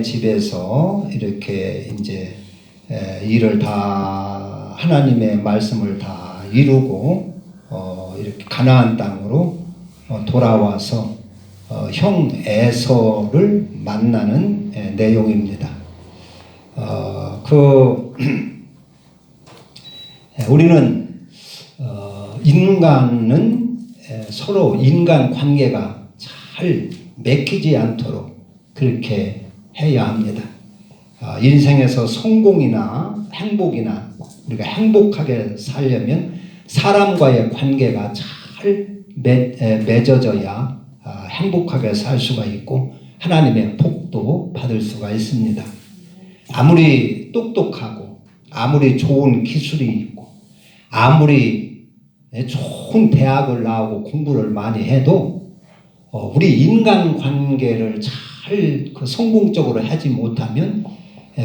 집에서 이렇게 이제 일을 다 하나님의 말씀을 다 이루고 이렇게 가나안 땅으로 돌아와서 형 에서를 만나는 내용입니다. 우리는 인간은 서로 인간 관계가 잘 맺히지 않도록 그렇게 해야 합니다. 인생에서 성공이나 행복이나 우리가 행복하게 살려면 사람과의 관계가 잘 맺어져야 행복하게 살 수가 있고 하나님의 복도 받을 수가 있습니다. 아무리 똑똑하고 아무리 좋은 기술이 있고 아무리 좋은 대학을 나오고 공부를 많이 해도 우리 인간관계를 잘 성공적으로 하지 못하면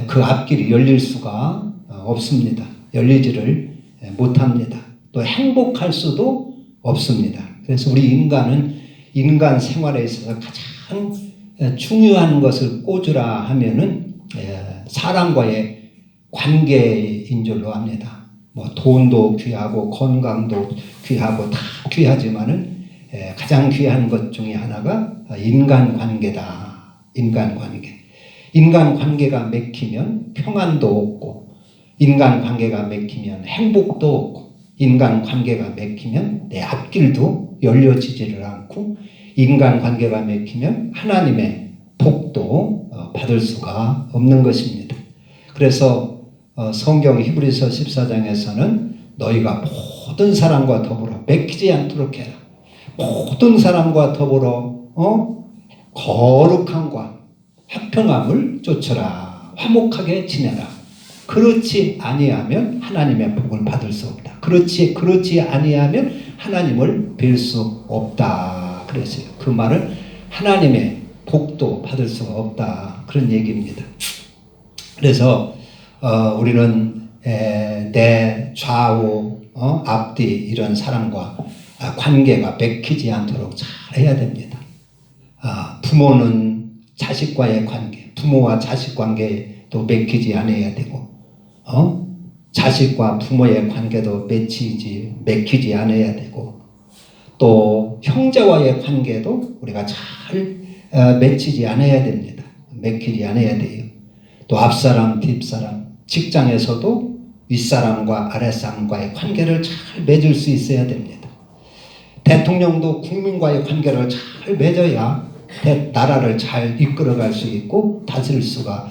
그 앞길이 열릴 수가 없습니다. 열리지를 못합니다. 또 행복할 수도 없습니다. 그래서 우리 인간은 인간 생활에 있어서 가장 중요한 것을 꽂으라 하면은 사람과의 관계인 줄로 압니다. 뭐 돈도 귀하고 건강도 귀하고 다 귀하지만은 가장 귀한 것 중에 하나가 인간관계다. 인간관계. 인간관계가 맥히면 평안도 없고 인간관계가 맥히면 행복도 없고 인간관계가 맥히면 내 앞길도 열려지지를 않고 인간관계가 맥히면 하나님의 복도 받을 수가 없는 것입니다. 그래서 성경 히브리서 14장에서는 너희가 모든 사람과 더불어 맥히지 않도록 해라. 모든 사람과 더불어 거룩함과 화평함을 쫓으라. 화목하게 지내라. 그렇지 아니하면 하나님의 복을 받을 수 없다. 그렇지 아니하면 하나님을 뵐 수 없다. 그랬어요. 그 말은 하나님의 복도 받을 수가 없다. 그런 얘기입니다. 그래서 우리는 내 좌우 앞뒤 이런 사람과 관계가 맥히지 않도록 잘 해야 됩니다. 부모는 자식과의 관계, 부모와 자식 관계도 맥히지 않아야 되고 자식과 부모의 관계도 맥히지 않아야 되고 또 형제와의 관계도 우리가 잘 맺히지 않아야 됩니다. 맥히지 않아야 돼요. 또 앞사람, 뒷사람, 직장에서도 윗사람과 아랫사람과의 관계를 잘 맺을 수 있어야 됩니다. 대통령도 국민과의 관계를 잘 맺어야 나라를 잘 이끌어갈 수 있고 다스릴 수가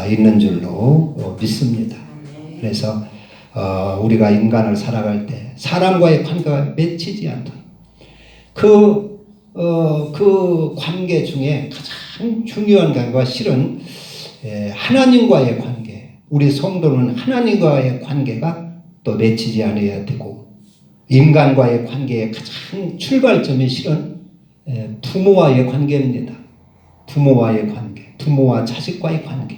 있는 줄로 믿습니다. 그래서 우리가 인간을 살아갈 때 사람과의 관계가 맺히지 않도록 그 관계 중에 가장 중요한 관계가 실은 하나님과의 관계, 우리 성도는 하나님과의 관계가 또 맺히지 않아야 되고 인간과의 관계의 가장 출발점이 실은 부모와의 관계입니다. 부모와의 관계, 부모와 자식과의 관계.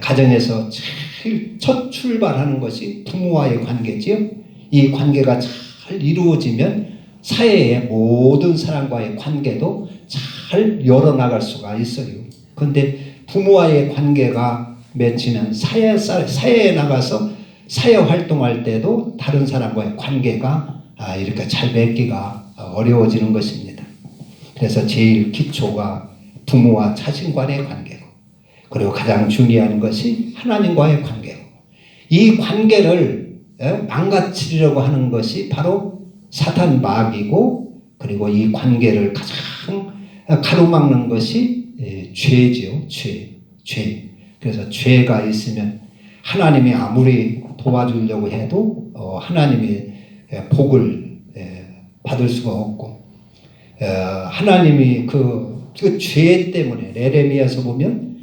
가정에서 제일 첫 출발하는 것이 부모와의 관계지요. 이 관계가 잘 이루어지면 사회의 모든 사람과의 관계도 잘 열어나갈 수가 있어요. 그런데 부모와의 관계가 맺히면 사회에 나가서 사회 활동할 때도 다른 사람과의 관계가 이렇게 잘 맺기가 어려워지는 것입니다. 그래서 제일 기초가 부모와 자식 간의 관계고 그리고 가장 중요한 것이 하나님과의 관계고 이 관계를 망가뜨리려고 하는 것이 바로 사탄 마귀고 그리고 이 관계를 가장 가로막는 것이 죄지요. 죄. 그래서 죄가 있으면 하나님이 아무리 도와주려고 해도 하나님이 복을 받을 수가 없고 하나님이 그 죄 때문에 에레미야서 보면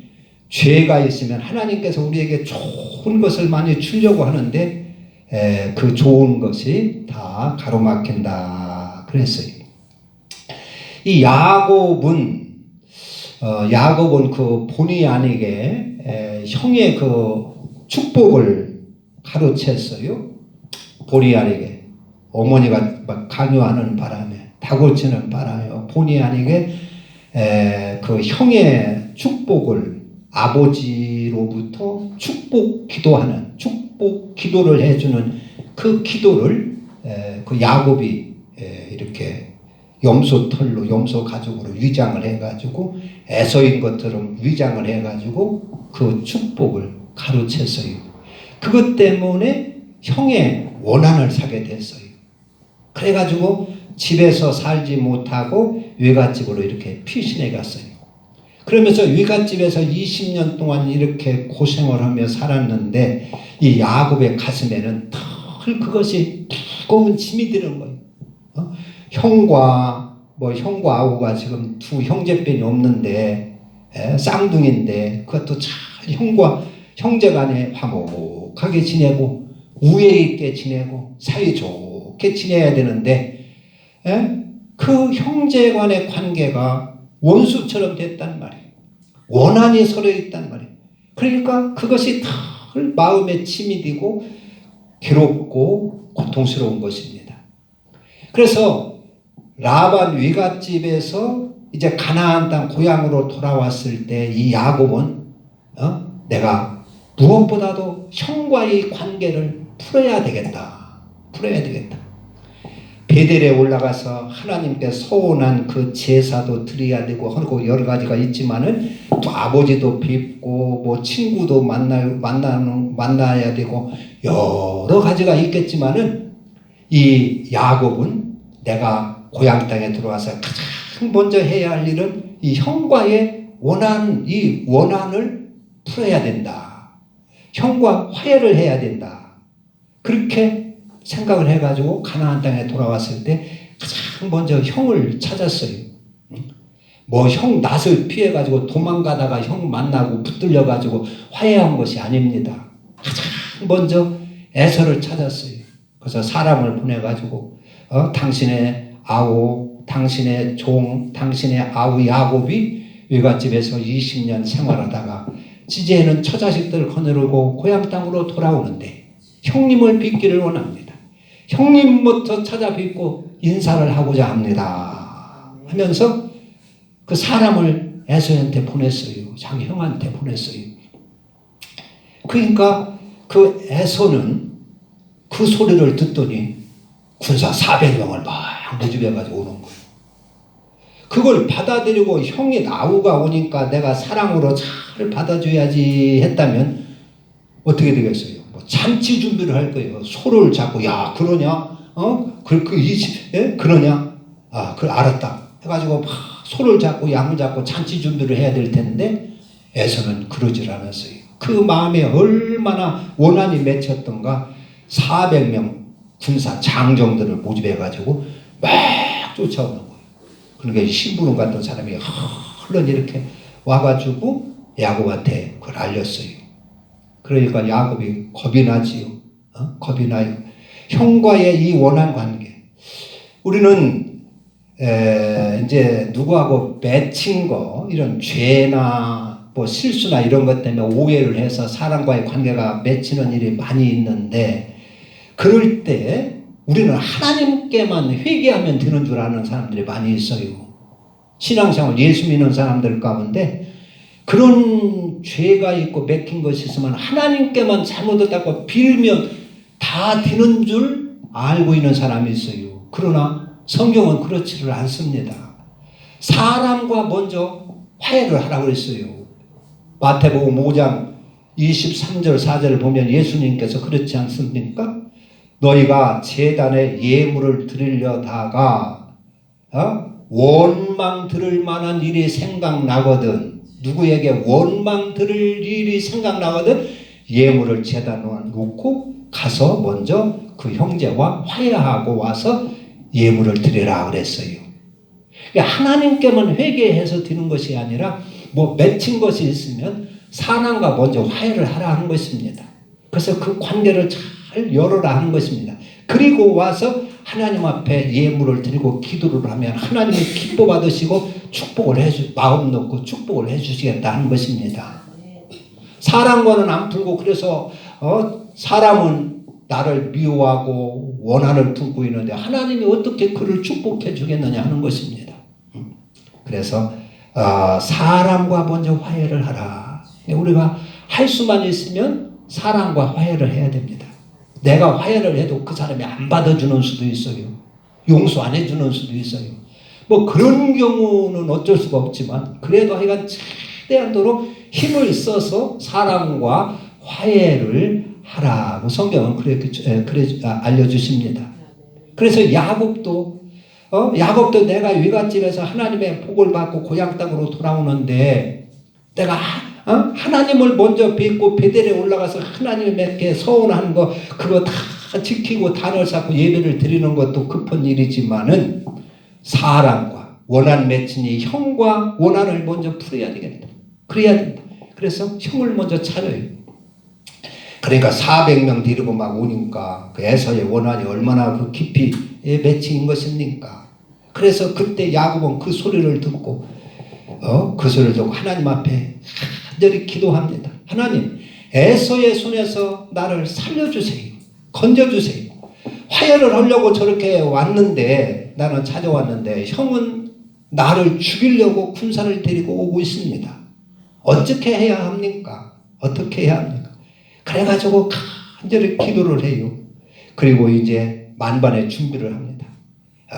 죄가 있으면 하나님께서 우리에게 좋은 것을 많이 주려고 하는데 그 좋은 것이 다 가로막힌다 그랬어요. 이 야곱은 그 본의 아니게 형의 그 축복을 가로챘어요. 본의 아니게 어머니가 막 강요하는 바람에 다고치는 바람에 본의 아니게 그 형의 축복을 아버지로부터 축복 기도를 해주는 그 기도를 그 야곱이 이렇게 염소 털로 염소 가죽으로 위장을 해가지고 에서인 것처럼 위장을 해가지고 그 축복을 가로챘어요. 그것 때문에 형의 원한을 사게 됐어요. 그래가지고 집에서 살지 못하고 외갓집으로 이렇게 피신해 갔어요. 그러면서 외갓집에서 20년 동안 이렇게 고생을 하며 살았는데 이 야곱의 가슴에는 늘 그것이 무거운 짐이 드는 거예요. 형과 아우가 지금 두 형제밖에 없는데 쌍둥이인데 그것도 잘 형제간에 화목하게 지내고 우애 있게 지내고 사이좋게 지내야 되는데 그 형제간의 관계가 원수처럼 됐단 말이에요. 원한이 서로 있단 말이에요. 그러니까 그것이 늘 마음에 침이 되고 괴롭고 고통스러운 것입니다. 그래서 라반 외갓집에서 이제 가나안 땅 고향으로 돌아왔을 때 이 야곱은 내가 무엇보다도 형과의 관계를 풀어야 되겠다. 베델에 올라가서 하나님께 서원한 그 제사도 드려야 되고 하고 여러 가지가 있지만은 또 아버지도 뵙고 뭐 친구도 만나야 되고 여러 가지가 있겠지만은 이 야곱은 내가 고향 땅에 들어와서 가장 먼저 해야 할 일은 이 형과의 이 원한을 풀어야 된다. 형과 화해를 해야 된다. 그렇게 생각을 해가지고 가나안 땅에 돌아왔을 때 가장 먼저 형을 찾았어요. 뭐 형 낯을 피해가지고 도망가다가 형 만나고 붙들려가지고 화해한 것이 아닙니다. 가장 먼저 에서를 찾았어요. 그래서 사람을 보내가지고 당신의 아우, 당신의 종, 당신의 아우 야곱이 외갓집에서 20년 생활하다가 이제는 처자식들을 거느리고 고향 땅으로 돌아오는데 형님을 뵙기를 원합니다. 형님부터 찾아뵙고 인사를 하고자 합니다. 하면서 그 사람을 에서한테 보냈어요. 자기 형한테 보냈어요. 그러니까 그 에서는 그 소리를 듣더니 군사 400명을 막 모집해가지고 오는 거예요. 그걸 받아들이고 형이 아우가 오니까 내가 사랑으로 잘 받아줘야지 했다면 어떻게 되겠어요? 잔치 준비를 할 거예요. 소를 잡고 야 그러냐? 그러냐? 알았다. 해가지고 막 소를 잡고 양을 잡고 잔치 준비를 해야 될 텐데 에서는 그러질 않았어요. 그 마음에 얼마나 원한이 맺혔던가 400명 군사 장정들을 모집해가지고 막 쫓아오는 거예요. 그러니까 신부름 같은 사람이 흘러 이렇게 와가지고 야곱한테 그걸 알렸어요. 그러니까 야곱이 겁이 나지요. 겁이 나요. 형과의 이 원한 관계. 우리는 이제 누구하고 맺힌 거, 이런 죄나 뭐 실수나 이런 것 때문에 오해를 해서 사람과의 관계가 맺히는 일이 많이 있는데, 그럴 때 우리는 하나님께만 회개하면 되는 줄 아는 사람들이 많이 있어요. 신앙생활 예수 믿는 사람들 가운데 그런 죄가 있고 맥힌 것이 있으면 하나님께만 잘못했다고 빌면 다 되는 줄 알고 있는 사람이 있어요. 그러나 성경은 그렇지를 않습니다. 사람과 먼저 화해를 하라고 했어요. 마태복음 5장 23절 4절을 보면 예수님께서 그렇지 않습니까? 너희가 제단에 예물을 드리려다가 원망 들을 만한 일이 생각나거든, 누구에게 원망 들을 일이 생각나거든 예물을 제단에 놓고 가서 먼저 그 형제와 화해하고 와서 예물을 드리라 그랬어요. 하나님께만 회개해서 드는 것이 아니라 뭐 맺힌 것이 있으면 사람과 먼저 화해를 하라 하는 것입니다. 그래서 그 관계를 잘 열어라 하는 것입니다. 그리고 와서 하나님 앞에 예물을 드리고 기도를 하면 하나님이 기뻐 받으시고 마음 놓고 축복을 해주시겠다 하는 것입니다. 사람과는 안 풀고, 그래서 사람은 나를 미워하고 원한을 품고 있는데 하나님이 어떻게 그를 축복해 주겠느냐 하는 것입니다. 그래서 사람과 먼저 화해를 하라. 우리가 할 수만 있으면 사랑과 화해를 해야 됩니다. 내가 화해를 해도 그 사람이 안 받아주는 수도 있어요. 용서 안 해주는 수도 있어요. 뭐 그런 경우는 어쩔 수가 없지만 그래도 하여간 최대한도로 힘을 써서 사랑과 화해를 하라고 성경은 그렇게 알려주십니다. 그래서 야곱도 내가 외갓집에서 하나님의 복을 받고 고향 땅으로 돌아오는데 내가 하나님을 먼저 뵙고 베델에 올라가서 하나님께 서원하는 거 그거 다 지키고 단을 쌓고 예배를 드리는 것도 급한 일이지만은 사랑과 원한 맺힌 이 형과 원한을 먼저 풀어야 되겠다. 그래야 된다. 그래서 형을 먼저 찾아요. 그러니까 400명 데리고 막 오니까 그 에서의 원한이 얼마나 그 깊이 맺힌 것입니까? 그래서 그때 야곱은 그 소리를 듣고 그 소리를 듣고 하나님 앞에 간절히 기도합니다. 하나님, 에서의 손에서 나를 살려주세요. 건져주세요. 화해를 하려고 저렇게 왔는데 나는 찾아왔는데 형은 나를 죽이려고 군사를 데리고 오고 있습니다. 어떻게 해야 합니까? 어떻게 해야 합니까? 그래가지고 간절히 기도를 해요. 그리고 이제 만반의 준비를 합니다.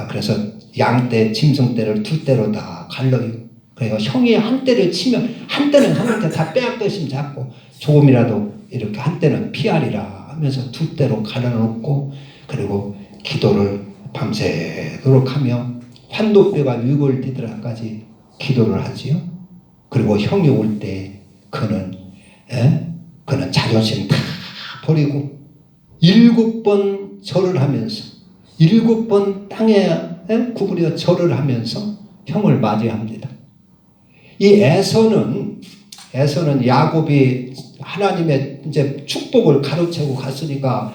그래서 양떼, 짐승떼를 두 떼로 다 갈라요. 그래서 형이 한 떼를 치면 한 떼는 하나님께 다 빼앗겼으면 잡고 조금이라도 이렇게 한 떼는 피하리라 하면서 두 떼로 갈라놓고 그리고 기도를 밤새도록 하며 환도뼈가 위골디드라까지 기도를 하지요. 그리고 형이 올 때 그는 자존심 다 버리고 7번 절을 하면서 7번 땅에 구부려 절을 하면서 형을 맞이합니다. 이 에서는 야곱이 하나님의 이제 축복을 가로채고 갔으니까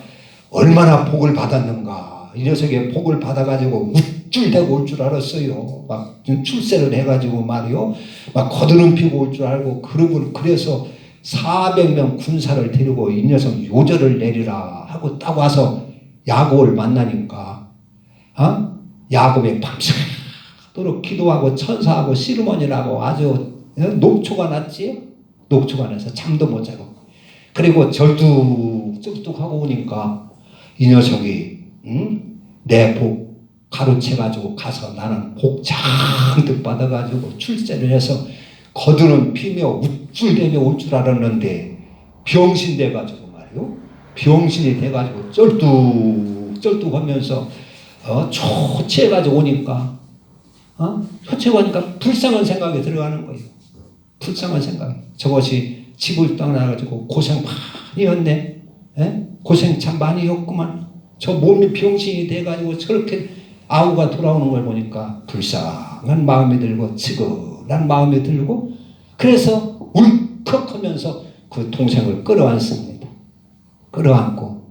얼마나 복을 받았는가. 이 녀석이 복을 받아가지고 우쭐대고 올 줄 알았어요. 막 출세를 해가지고 말이요. 막 거드름 피고 올 줄 알고 그래서 400명 군사를 데리고 이 녀석 요절을 내리라 하고 딱 와서 야곱을 만나니까 야곱이 밤새도록 기도하고 천사하고 씨르머니라고 아주 녹초가 났지. 녹초가 나서 잠도 못 자고 그리고 절뚝절뚝하고 오니까 이 녀석이 내 복 가로채가지고 가서 나는 복 잔뜩 받아가지고 출세를 해서 거드는 피며 우쭐대며 올 줄 알았는데 병신 돼가지고 말이요. 병신이 돼가지고 쩔뚝쩔뚝하면서 초췌해가지고 오니까 초췌하니까 불쌍한 생각이 들어가는 거예요. 불쌍한 생각이. 저것이 집을 떠나가지고 고생 많이 했네. 고생 참 많이 했구만. 저 몸이 병신이 돼가지고 저렇게 아우가 돌아오는 걸 보니까 불쌍한 마음이 들고 측은한 마음이 들고 그래서 울컥하면서 그 동생을 끌어안습니다. 끌어안고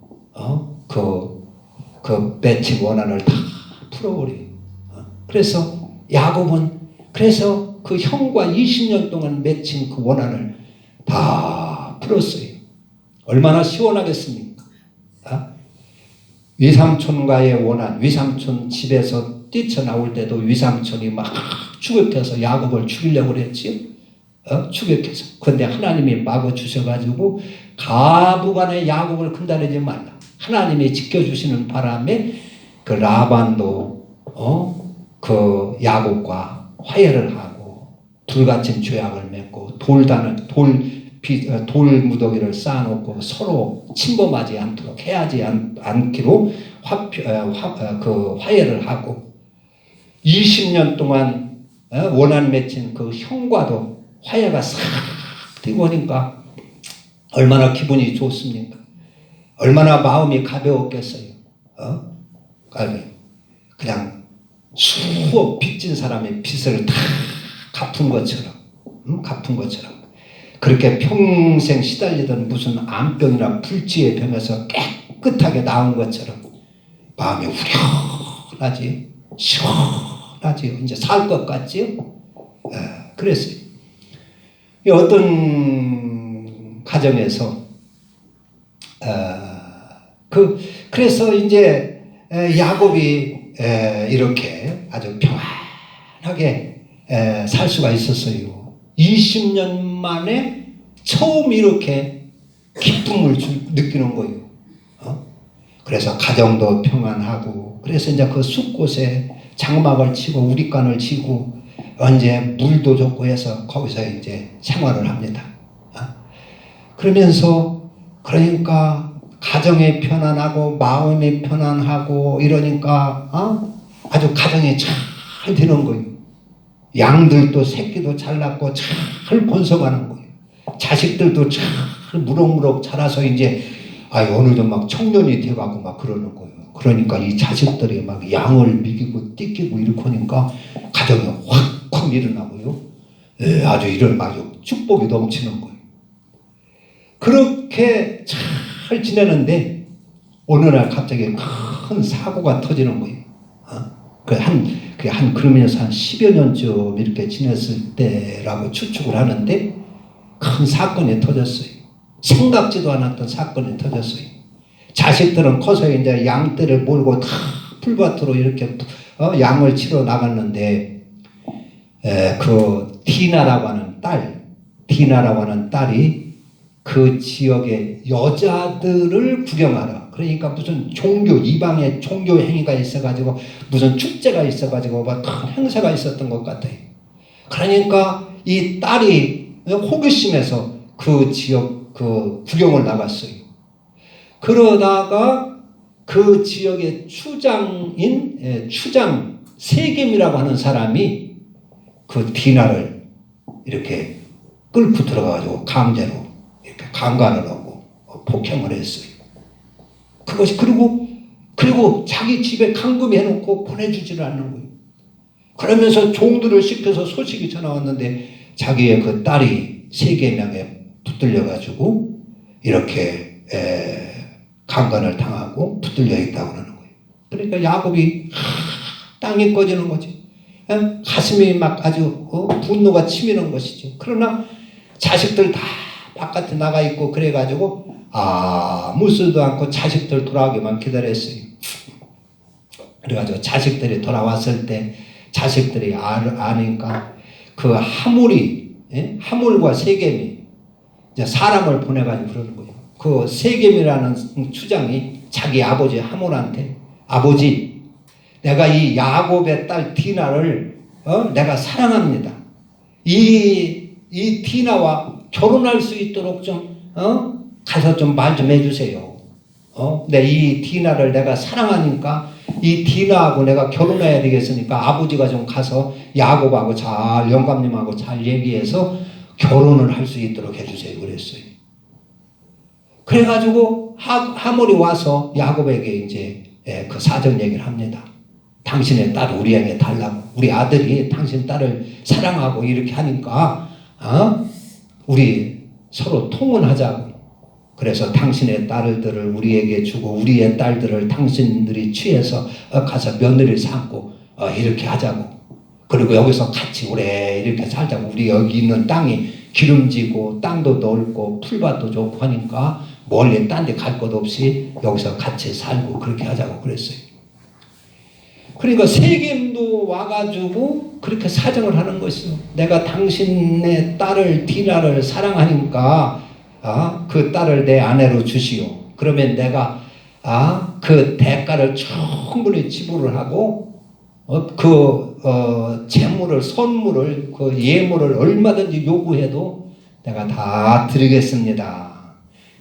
그 맺힌 원한을 다 풀어버려요. 그래서 야곱은 그래서 그 형과 20년 동안 맺힌 그 원한을 다 풀었어요. 얼마나 시원하겠습니까? 위삼촌과의 원한, 위삼촌 집에서 뛰쳐나올 때도 위삼촌이 막 추격해서 야곱을 죽이려고 그랬지요. 추격해서. 그런데 하나님이 막아주셔가지고 가부간에 야곱을 건드리지 말라. 하나님이 지켜주시는 바람에 그 라반도 그 야곱과 화해를 하고 불같은 죄악을 맺고 돌 무더기를 쌓아놓고 서로 침범하지 않도록 해야지 않기로 화해를 하고 20년 동안 원한 맺힌 그 형과도 화해가 싹 되고 하니까 얼마나 기분이 좋습니까? 얼마나 마음이 가벼웠겠어요. 그냥 수억 빚진 사람의 빚을 다 갚은 것처럼 그렇게 평생 시달리던 무슨 암병이나 불치의 병에서 깨끗하게 나은 것처럼 마음이 후련하지, 시원하지, 이제 살 것 같지요? 그랬어요. 어떤 가정에서 그래서 이제 야곱이 이렇게 아주 평안하게 살 수가 있었어요. 20년 만에 처음 이렇게 기쁨을 느끼는 거예요. 그래서 가정도 평안하고, 그래서 이제 그 숲곳에 장막을 치고 우리간을 치고 언제 물도 좋고 해서 거기서 이제 생활을 합니다. 그러면서 그러니까 가정이 편안하고 마음이 편안하고 이러니까 아주 가정이 잘 되는 거예요. 양들도 새끼도 잘 낳고 잘 번성하는 거예요. 자식들도 잘 무럭무럭 자라서 이제 어느 좀 막 청년이 돼가고 막 그러는 거예요. 그러니까 이 자식들이 막 양을 먹이고 띠끼고 이렇게 하니까 가정이 확 일어나고요. 아주 이런 아주 축복이 넘치는 거예요. 그렇게 잘 지내는데 어느 날 갑자기 큰 사고가 터지는 거예요. 그러면서 한 10여 년쯤 이렇게 지냈을 때라고 추측을 하는데 큰 사건이 터졌어요. 생각지도 않았던 사건이 터졌어요. 자식들은 커서 이제 양떼를 몰고 다 풀밭으로 이렇게 양을 치러 나갔는데 그 디나라고 하는 딸이 그 지역의 여자들을 구경하러, 그러니까 무슨 이방의 종교 행위가 있어가지고 무슨 축제가 있어가지고 막 큰 행사가 있었던 것 같아요. 그러니까 이 딸이 호기심에서 그 지역 그 구경을 나갔어요. 그러다가 그 지역의 추장 세겜이라고 하는 사람이 그 디나를 이렇게 끌고 들어가가지고 강제로 이렇게 강간을 하고 폭행을 했어요. 그것이 그리고 자기 집에 감금해놓고 보내주지를 않는 거예요. 그러면서 종들을 시켜서 소식이 전화왔는데 자기의 그 딸이 세겜에 붙들려가지고 이렇게 강간을 당하고 붙들려 있다고 그러는 거예요. 그러니까 야곱이 땅이 꺼지는 거지. 가슴이 막 아주 분노가 치미는 것이죠. 그러나 자식들 다 바깥에 나가 있고 그래가지고 아무 소리도 않고 자식들 돌아오기만 기다렸어요. 그래가지고 자식들이 돌아왔을 때 자식들이 아니까 그 하물과 세겜이 이제 사람을 보내가지고 그러는 거예요. 그 세겜이라는 추장이 자기 아버지 하물한테, 아버지, 내가 이 야곱의 딸 디나를 내가 사랑합니다. 이 디나와 결혼할 수 있도록 좀 가서 좀 말 좀 해주세요. 이 디나를 내가 사랑하니까 이 디나하고 내가 결혼해야 되겠으니까 아버지가 좀 가서 야곱하고 영감님하고 잘 얘기해서 결혼을 할 수 있도록 해주세요. 그랬어요. 그래가지고 하물이 와서 야곱에게 이제 그 사정 얘기를 합니다. 당신의 딸을 우리에게 달라고. 우리 아들이 당신 딸을 사랑하고 이렇게 하니까 우리 서로 통혼하자고. 그래서 당신의 딸들을 우리에게 주고 우리의 딸들을 당신들이 취해서 가서 며느리를 삼고 이렇게 하자고. 그리고 여기서 같이 오래 이렇게 살자고. 우리 여기 있는 땅이 기름지고 땅도 넓고 풀밭도 좋고 하니까 멀리 딴 데 갈 것 없이 여기서 같이 살고 그렇게 하자고 그랬어요. 그러니까 세겜도 와가지고 그렇게 사정을 하는 것이요. 내가 당신의 딸을 디나를 사랑하니까 그 딸을 내 아내로 주시오. 그러면 내가 그 대가를 충분히 지불을 하고 재물을 선물을 그 예물을 얼마든지 요구해도 내가 다 드리겠습니다.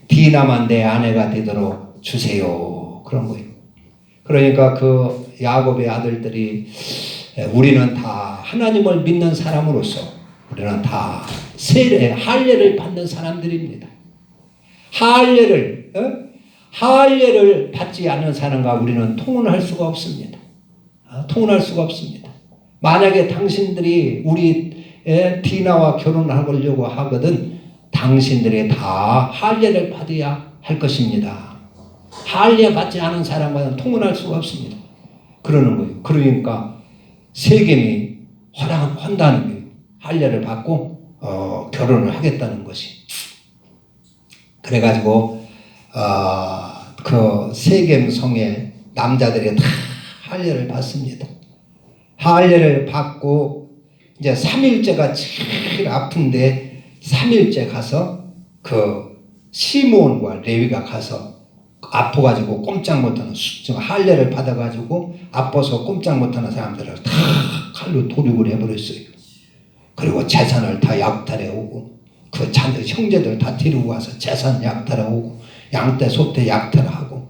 디나만 내 아내가 되도록 주세요. 그런 거예요. 그러니까 그 야곱의 아들들이 우리는 다 하나님을 믿는 사람으로서 우리는 다 할례를 받는 사람들입니다. 할례를 받지 않는 사람과 우리는 통혼할 수가 없습니다. 통혼할 수가 없습니다. 만약에 당신들이 우리 디나와 결혼하려고 하거든 당신들이 다 할례를 받아야 할 것입니다. 할례 받지 않은 사람과는 통혼할 수가 없습니다. 그러는 거예요. 그러니까 세겜이 허락한다는 거예요. 할례를 받고 결혼을 하겠다는 것이. 그래가지고 그 세겜 성에 남자들이 다 할례를 받습니다. 할례를 받고 이제 3일째가 제일 아픈데 3일째 가서 그 시므온과 레위가 가서 아파가지고 꼼짝 못하는 할례를 받아가지고 아파서 꼼짝 못하는 사람들을 다 칼로 도륙을 해버렸어요. 그리고 재산을 다 약탈해 오고 그 형제들 다 데리고 와서 재산 약탈하고 양떼 소떼 약탈하고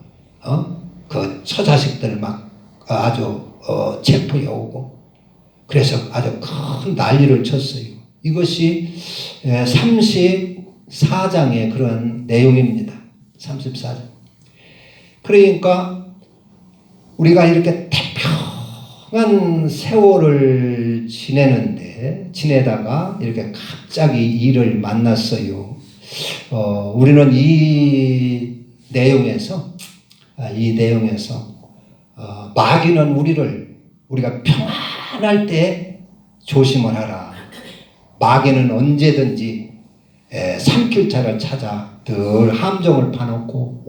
그 처자식들 막 아주 체포해 오고 그래서 아주 큰 난리를 쳤어요. 이것이 34장의 그런 내용입니다. 34장. 그러니까 우리가 이렇게 태평한 세월을 지내다가 이렇게 갑자기 이를 만났어요. 우리는 이 내용에서 마귀는 우리가 평안할 때 조심을 하라. 마귀는 언제든지 산길차를 찾아 늘 함정을 파놓고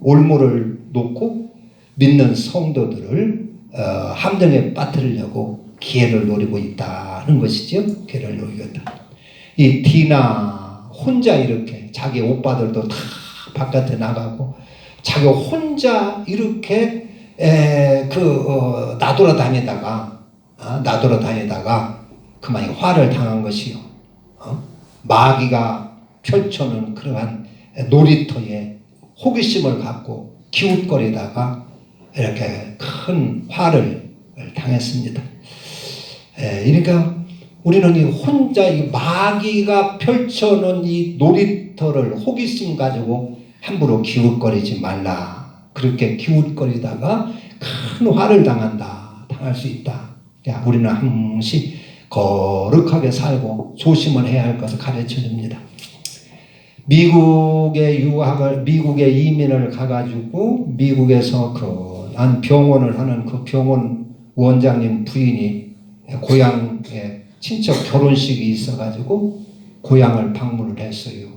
올무를 놓고 믿는 성도들을 함정에 빠뜨리려고 기회를 노리고 있다는 것이죠. 기회를 노리고 있다. 이 디나 혼자 이렇게 자기 오빠들도 다 바깥에 나가고 자기 혼자 이렇게 나돌아다니다가 그만 화를 당한 것이요. 마귀가 펼쳐놓은 그러한 놀이터에 호기심을 갖고 기웃거리다가 이렇게 큰 화를 당했습니다. 그러니까 우리는 이 마귀가 펼쳐놓은 이 놀이터를 호기심 가지고 함부로 기웃거리지 말라. 그렇게 기웃거리다가 큰 화를 당할 수 있다. 우리는 항시 거룩하게 살고 조심을 해야 할 것을 가르쳐 줍니다. 미국에 이민을 가가지고 미국에서 난 병원을 하는 그 병원 원장님 부인이 고향에 친척 결혼식이 있어가지고 고향을 방문을 했어요.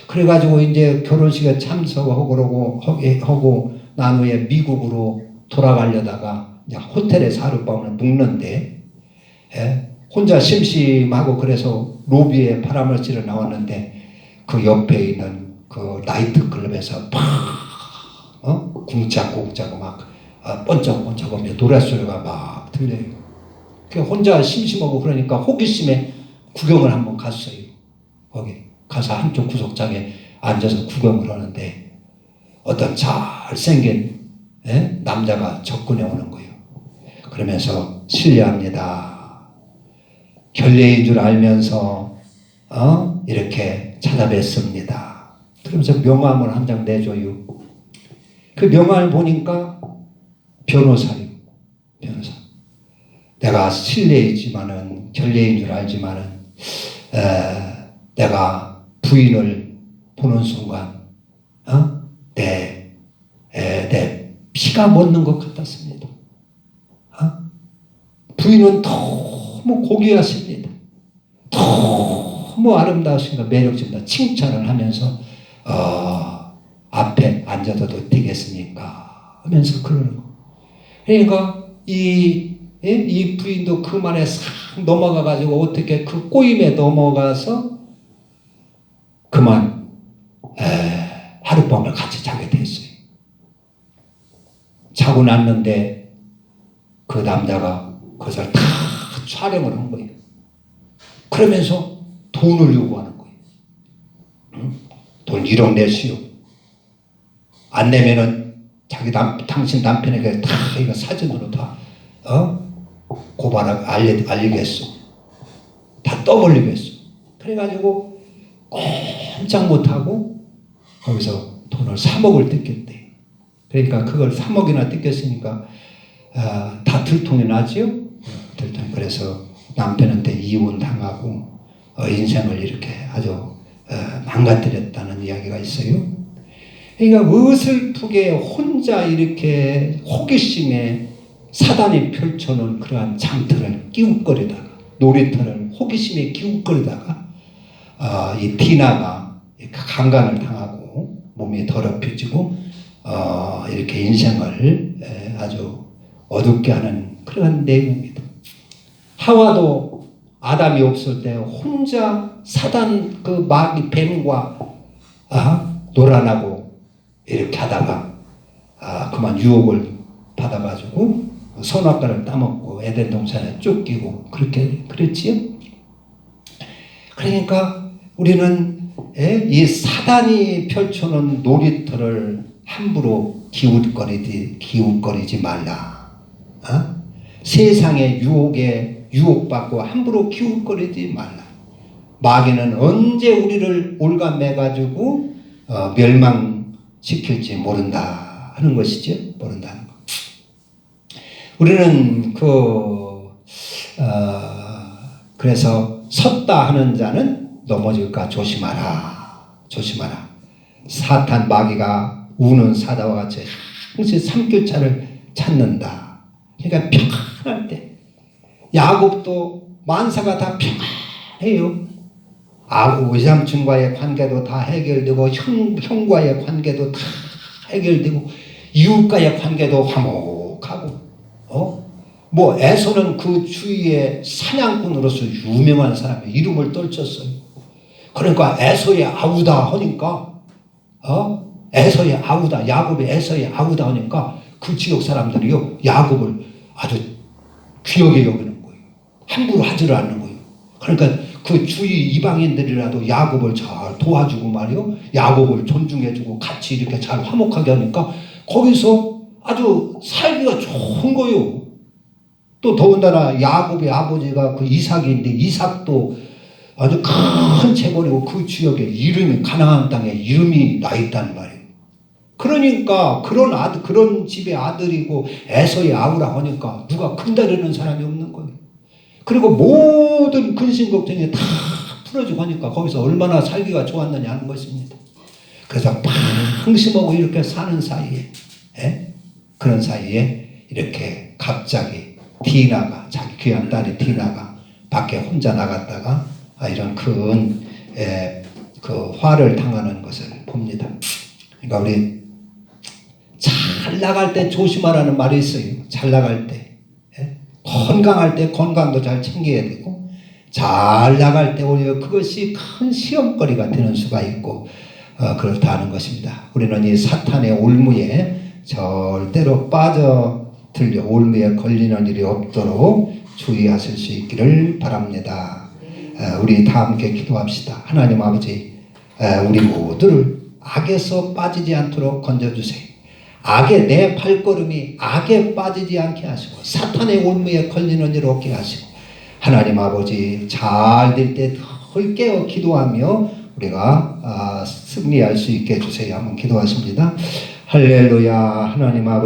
그래가지고 이제 결혼식에 참석하고 난 후에 미국으로 돌아가려다가 호텔에서 하룻밤을 묵는데 혼자 심심하고 그래서 로비에 바람을 쐬러 나왔는데 그 옆에 있는 그 나이트클럽에서 궁짝궁짝 막 번쩍번쩍하며 노랫소리가 막 들려요. 혼자 심심하고 그러니까 호기심에 구경을 한번 갔어요. 거기 가서 한쪽 구석장에 앉아서 구경을 하는데 어떤 잘생긴 남자가 접근해 오는 거예요. 그러면서 실례합니다. 결례인 줄 알면서 이렇게 찾아뵙습니다. 그러면서 명함을 한 장 내줘요. 그 명함을 보니까 변호사요. 변호사. 내가 실례이지만은 결례인 줄 알지만은 내가 부인을 보는 순간 내 피가 멎는 것 같았습니다. 부인은 너무 고귀하십니다. 너무 아름다우신가 매력적이다. 칭찬을 하면서 앞에 앉아도 되겠습니까? 하면서 그러는 거. 그러니까 이 부인도 그 말에 싹 넘어가가지고 어떻게 그 꼬임에 넘어가서 그만 하룻밤을 같이 자게 됐어요. 자고 났는데 그 남자가 그것을 다 촬영을 한 거예요. 그러면서 돈을 요구하는 거예요. 돈 1억 내시오. 안 내면은 당신 남편에게 다 이거 사진으로 다 고발하고 알리겠어. 다 떠벌리겠어. 그래가지고 꼼짝 못하고 거기서 돈을 3억을 뜯겼대. 그러니까 그걸 3억이나 뜯겼으니까 다 들통이 나지요. 그래서 남편한테 이혼당하고 인생을 이렇게 아주 망가뜨렸다는 이야기가 있어요. 그러니까 어설프게 혼자 이렇게 호기심에 사단이 펼쳐놓은 그러한 장터를 끼웃거리다가 놀이터를 호기심에 끼웃거리다가 이 디나가 강간을 당하고 몸이 더럽혀지고 이렇게 인생을 아주 어둡게 하는 그런 내용입니다. 하와도 아담이 없을 때 혼자 사단 그 마귀 뱀과 놀아나고 이렇게 하다가 그만 유혹을 받아가지고 선악과를 따먹고 에덴 동산에 쫓기고 그렇게 그랬지요. 그러니까 우리는 이 사단이 펼쳐놓은 놀이터를 함부로 기웃거리지 말라. 세상의 유혹에 유혹받고 함부로 기웃거리지 말라. 마귀는 언제 우리를 올가매가지고 멸망시킬지 모른다 하는 것이죠. 모른다는 것. 우리는 그래서 섰다 하는 자는 넘어질까 조심하라. 조심하라. 사탄 마귀가 우는 사자와 같이 항상 삼킬차를 찾는다. 그러니까 평안할 때 야곱도 만사가 다 평안해요. 외삼촌과의 관계도 다 해결되고 형과의 관계도 다 해결되고 이웃과의 관계도 화목하고 뭐 에서는 그 주위에 사냥꾼으로서 유명한 사람의 이름을 떨쳤어요. 그러니까 에서의 아우다 하니까 에서의 아우다, 야곱의 에서의 아우다 하니까 그 지역 사람들이요 야곱을 아주 귀하게 여기는 거예요. 함부로 하지를 않는 거예요. 그러니까 그 주위 이방인들이라도 야곱을 잘 도와주고 말이요 야곱을 존중해주고 같이 이렇게 잘 화목하게 하니까 거기서 아주 살기가 좋은 거예요. 또 더군다나 야곱의 아버지가 그 이삭인데 이삭도 아주 큰 재벌이고 그 지역에 이름이 가나안 땅에 이름이 나 있단 말이에요. 그러니까 그런 집의 아들이고 에서의 아우라 하니까 누가 큰다리는 사람이 없는 거예요. 그리고 모든 근심 걱정이 다 풀어지고 하니까 거기서 얼마나 살기가 좋았느냐 하는 것입니다. 그래서 방심하고 이렇게 사는 사이에 그런 사이에 이렇게 갑자기 디나가 자기 귀한 딸이 디나가 밖에 혼자 나갔다가 이런 큰 화를 당하는 것을 봅니다. 그러니까 우리 잘 나갈 때 조심하라는 말이 있어요. 잘 나갈 때 건강할 때 건강도 잘 챙겨야 되고 잘 나갈 때 오히려 그것이 큰 시험거리가 되는 수가 있고 그렇다는 것입니다. 우리는 이 사탄의 올무에 절대로 빠져들려 올무에 걸리는 일이 없도록 주의하실 수 있기를 바랍니다. 우리 다 함께 기도합시다. 하나님 아버지, 우리 모두를 악에서 빠지지 않도록 건져주세요. 내 발걸음이 악에 빠지지 않게 하시고 사탄의 올무에 걸리는 일 없게 하시고 하나님 아버지 잘 될 때 덜 깨어 기도하며 우리가 승리할 수 있게 해주세요. 한번 기도하십니다. 할렐루야. 하나님 아버지